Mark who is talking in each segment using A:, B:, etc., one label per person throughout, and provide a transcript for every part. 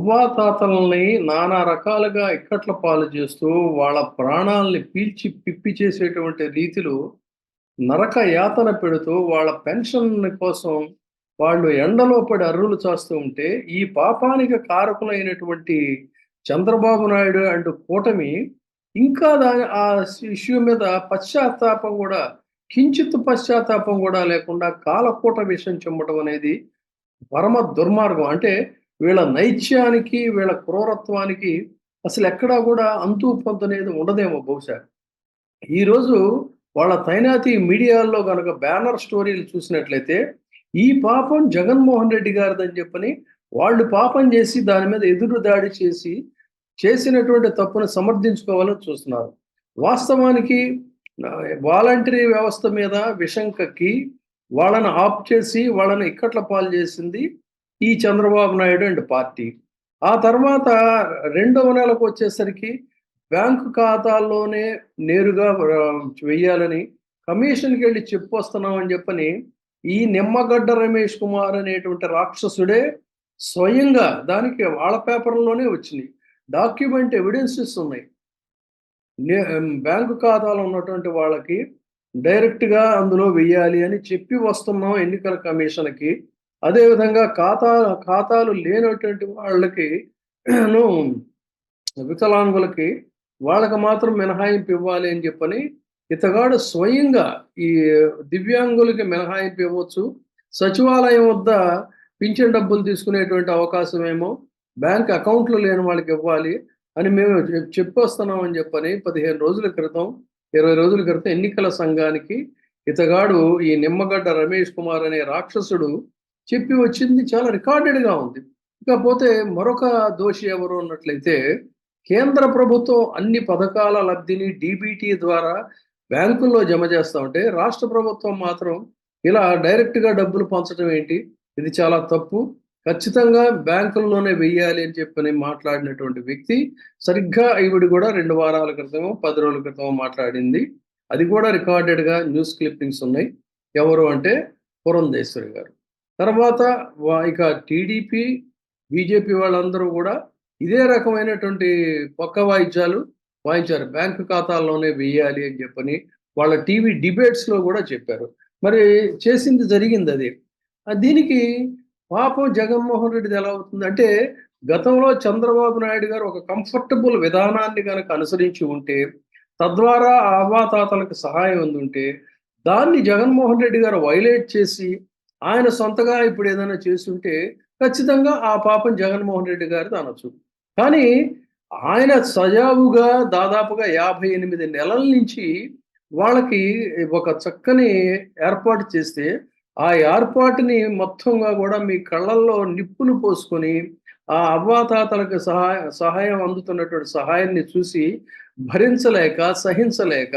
A: అవ్వాతాతల్ని నానా రకాలుగా ఇక్కట్ల పాలు చేస్తూ, వాళ్ళ ప్రాణాల్ని పీల్చి పిప్పి చేసేటువంటి రీతిలో నరక యాతన పెడుతూ, వాళ్ళ పెన్షన్ కోసం వాళ్ళు ఎండలో పడి అర్రులు చాస్తూ ఉంటే, ఈ పాపానికి కారకులైనటువంటి చంద్రబాబు నాయుడు అండ్ కూటమి ఇంకా ఆ ఇష్యూ మీద పశ్చాత్తాపం గూడా, కించిత్ పశ్చాత్తాపం గూడా లేకుండా కాలకూట విషం చిమ్మటం అనేది పరమ దుర్మార్గం. అంటే వీళ్ళ నైత్యానికి, వీళ్ళ క్రూరత్వానికి అసలెక్కడా గూడా అంతు పొంతనేది ఉండదేమో బహుశా. ఈరోజు వాళ్ళ తైనాతి మీడియాల్లో గనక బ్యానర్ స్టోరీలు చూసినట్లయితే, ఈ పాపం జగన్మోహన్ రెడ్డి గారిదని చెప్పని, వాళ్ళు పాపం చేసి దాని మీద ఎదురు దాడి చేసి, చేసినటువంటి తప్పును సమర్థించుకోవాలని చూస్తున్నారు. వాస్తవానికి వాలంటరీ వ్యవస్థ మీద విషం కక్కి, వాళ్ళని ఆప్ చేసి, వాళ్ళని ఇక్కట్ల పాలు చేసింది ఈ చంద్రబాబు నాయుడు అండ్ పార్టీ. ఆ తర్వాత రెండవ నెలకొచ్చేసరికి బ్యాంకు ఖాతాల్లోనే నేరుగా వెయ్యాలని కమిషన్‌కెళ్ళి చెప్పొస్తున్నామని చెప్పని, ఈ నిమ్మగడ్డ రమేష్ కుమార్ అనేటువంటి రాక్షసుడే స్వయంగా దానికి వాళ్ళ పేపర్‌లోనే వచ్చినియి. డాక్యుమెంట్ ఎవిడెన్సెస్ ఉన్నాయి. బ్యాంకు ఖాతాలో ఉన్నటువంటి వాళ్ళకి డైరెక్ట్‌గా అందులో వెయ్యాలి అని చెప్పి వస్తున్నాం ఎన్నికల కమిషన్‌కి. అదేవిధంగా ఖాతాలు లేనటువంటి వాళ్ళకి ను వికలాంగులకి వాళ్ళకి మాత్రం మినహాయింపు ఇవ్వాలి అని చెప్పని ఇతగాడు స్వయంగా ఈ దివ్యాంగులకి మినహాయింపు ఇవ్వచ్చు. సచివాలయం వద్ద పింఛన్ డబ్బులు తీసుకునేటువంటి అవకాశమేమో బ్యాంక్ అకౌంట్‌లో లేని వాళ్ళకి ఇవ్వాలి అని మేము చెప్పొస్తున్నామని చెప్పని 15 రోజుల క్రితం, 20 రోజుల క్రితం ఎన్నికల సంఘానికి ఇతగాడు ఈ నిమ్మగడ్డ రమేష్ కుమార్ అనే రాక్షసుడు చెప్పి వచ్చింది చాలా రికార్డెడ్‌గా ఉంది. ఇకపోతే మరొక దోషి ఎవరు అన్నట్లయితే, కేంద్ర ప్రభుత్వం అన్ని పథకాల లబ్ధిని డీబీటీ ద్వారా బ్యాంకుల్లో జమ చేస్తా ఉంటే, రాష్ట్ర ప్రభుత్వం మాత్రం ఇలా డైరెక్ట్‌గా డబ్బులు పంచడం ఏంటి? ఇది చాలా తప్పు. ఖచ్చితంగా బ్యాంకుల్లోనే వెయ్యాలి అని చెప్పని మాట్లాడినటువంటి వ్యక్తి, సరిగ్గా ఈవిడ కూడా 2 వారాల క్రితమో, 10 రోజుల క్రితమో మాట్లాడింది. అది కూడా రికార్డెడ్‌గా న్యూస్ క్లిప్పింగ్స్ ఉన్నాయి. ఎవరు అంటే పురంధేశ్వరి గారు. తర్వాత ఇక టీడీపీ, బీజేపీ వాళ్ళందరూ గూడా ఇదే రకమైనటువంటి పక్క వాయిద్యాలు వాయించారు. బ్యాంకు ఖాతాల్లోనే వెయ్యాలి అని చెప్పని వాళ్ళ టీవీ డిబేట్స్‌లో గూడా చెప్పారు. మరి చేసింది జరిగిందది. దీనికి పాపం జగన్మోహన్ రెడ్డిది ఎలా అవుతుందంటే, గతంలో చంద్రబాబు నాయుడు గారు ఒక కంఫర్టబుల్ విధానాన్ని గనక అనుసరించి ఉంటే, తద్వారా ఆ అవ్వాతాతలకు సహాయం అందుంటే, దాన్ని జగన్మోహన్ రెడ్డి గారు వైలేట్ చేసి ఆయన సొంతగా ఇప్పుడు ఏదైనా చేసుంటే ఖచ్చితంగా ఆ పాపం జగన్మోహన్ రెడ్డి గారిది అనొచ్చు. కానీ ఆయన సజావుగా దాదాపుగా 58 నెలల నుంచి వాళ్ళకి ఒక చక్కని ఏర్పాటు చేస్తే, ఆ ఏర్పాటుని మొత్తంగా గూడా మీ కళ్ళల్లో నిప్పులు పోసుకొని, ఆ అవ్వాతాతలకు సహాయం అందుతున్నటువంటి సహాయాన్ని చూసి భరించలేక, సహించలేక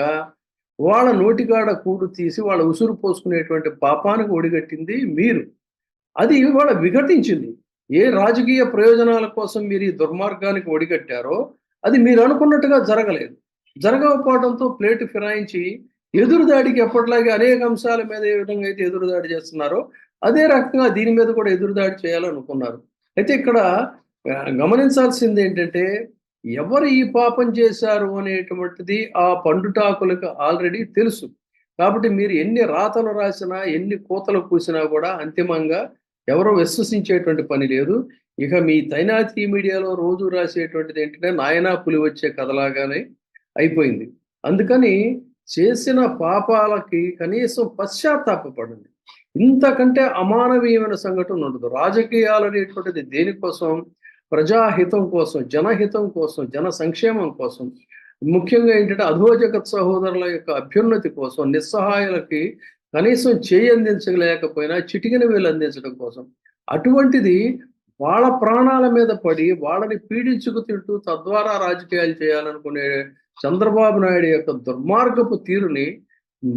A: వాళ్ళ నోటికాడ కూడు తీసి వాళ్ళ ఉసురు పోసుకునేటువంటి పాపానికి ఒడిగట్టింది మీరు. అది ఇవాళ విఘటించింది. ఏ రాజకీయ ప్రయోజనాల కోసం మీరు ఈ దుర్మార్గానికి ఒడిగట్టారో, అది మీరు అనుకున్నట్టుగా జరగలేదు. జరగకపోవడంతో ప్లేటు ఫిరాయించి ఎదురుదాడికి ఎప్పటిలాగే అనేక అంశాల మీద ఏ విధంగా అయితే ఎదురుదాడి చేస్తున్నారో, అదే రకంగా దీని మీద కూడా ఎదురుదాడి చేయాలనుకున్నారు. అయితే ఇక్కడ గమనించాల్సిందేంటంటే, ఎవరు ఈ పాపం చేశారు అనేటువంటిది ఆ పండుటాకులకు ఆల్రెడీ తెలుసు. కాబట్టి మీరు ఎన్ని రాతలు రాసినా, ఎన్ని కూతలు కూసినా కూడా అంతిమంగా ఎవరు విశ్వసించేటువంటి పని లేదు. ఇక మీ తైనాతి మీడియాలో రోజు రాసేటువంటిది ఏంటంటే, నాయనా పులి వచ్చే కథలాగానే అయిపోయింది. అందుకని చేసిన పాపాలకి కనీసం పశ్చాత్తాపపడండి. ఇంతకంటే అమానవీయమైన సంఘటన ఉండదు. రాజకీయాలు అనేటువంటిది దేనికోసం? ప్రజాహితం కోసం, జనహితం కోసం, జన సంక్షేమం కోసం. ముఖ్యంగా ఏంటంటే అధోజగత్ సహోదరుల యొక్క అభ్యున్నతి కోసం, నిస్సహాయులకి కనీసం చేయందించలేకపోయినా చిటికెన వేలు అందించడం కోసం. అటువంటిది వాళ్ళ ప్రాణాల మీద పడి, వాళ్ళని పీడించుకు తింటూ తద్వారా రాజకీయాలు చేయాలనుకునే చంద్రబాబు నాయుడు యొక్క దుర్మార్గపు తీరుని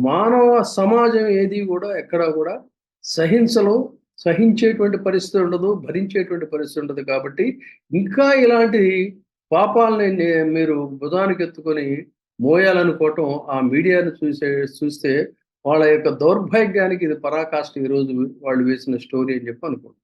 A: మానవ సమాజం ఏది గూడా ఎక్కడా గూడా సహించలో సహించేటువంటి పరిస్థితి ఉండదు, భరించేటువంటి పరిస్థితి ఉండదు. కాబట్టి ఇంకా ఇలాంటి పాపాలని మీరు భుజానికెత్తుకొని మోయాలనుకోవటం ఆ మీడియాను చూస్తే వాళ్ళ యొక్క దౌర్భాగ్యానికి ఇది పరాకాష్ట ఈరోజు వాళ్ళు వేసిన స్టోరీ అని చెప్పి అనుకుంటున్నాను.